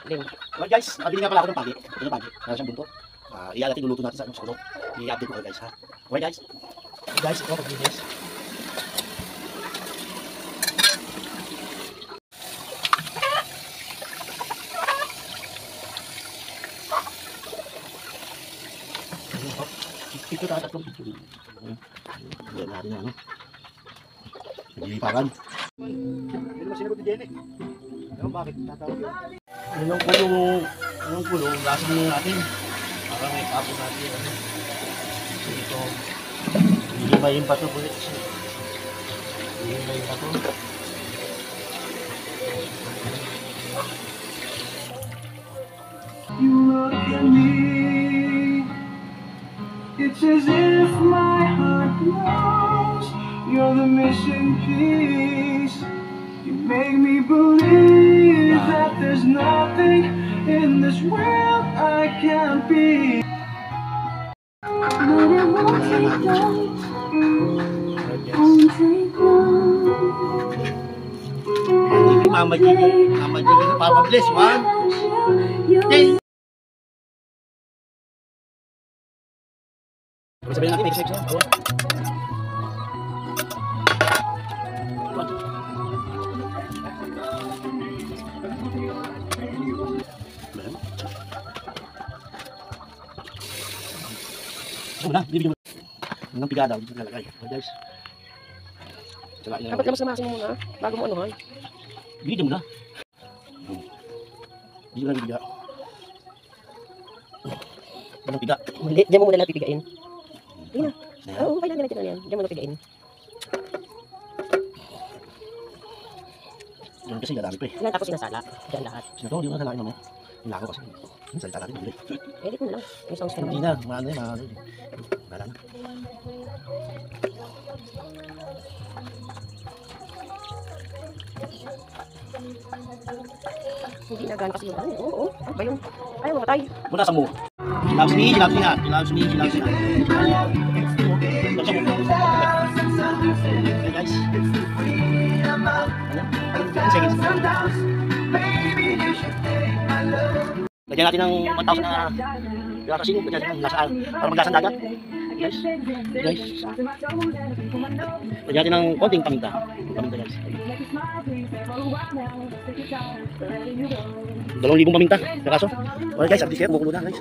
Ling. Well guys, nakabili nga pala ako ng pagi. Ito yung pagi. Meron siyang bunto. Iyan natin, luluto natin sa kulong. I-update ko kayo guys ha. Okay guys. Guys, ito pag-guys. Ito tatatong. Ayan natin na ano. Nagliliparan. Hindi naman sinagot ni Jenny. Pero bakit tatawag yun? Yung kulong, lasan mo natin. Para may tapos natin. Kasi ito, hindi ba yung bato ulit? Hindi ba yung bato? You look at me, it's as if my heart knows you're the missing piece. You make me believe that there's nothing in this world I can't be. But it won't take long, won't take long. Mama Gigi, Papa Bless, one. Yes. Sabihin natin, may sex yan. Bibigyan mo ng pigada, dito nalagay. Guys. Dapat ka masamasin mo muna, bago mo anuhan. Bibigyan mo na. Hindi mo na bibigyan. Anong piga? Mali, diyan mo muna lang pipigain. Hindi na. Oo, kailangan natin na yan. Diyan mo na pigain. Yan kasi dadami pa eh. Tapos sinasala. Diyan lahat. Sinato, hindi mo na salain naman. Nilako kasi. Salita natin, hindi. Edit mo na lang. Yung songs ka Hindi naman. na, maano yun. Wala na. Hindi na gano'n kasi yung ano. Oo. Ano ba yun? Ayaw mamatay. Muna sa mo. She loves me, she loves me na. She loves me, she loves me na. Okay guys. Lagyan natin ng 1,000 na piraso, lagyan natin ng lasaan para maglasang dagat. Guys. Lagyan natin ng konting paminta. Paminta guys. 2,000 paminta. Piraso. Okay guys, update kayo. Kumukulo na guys.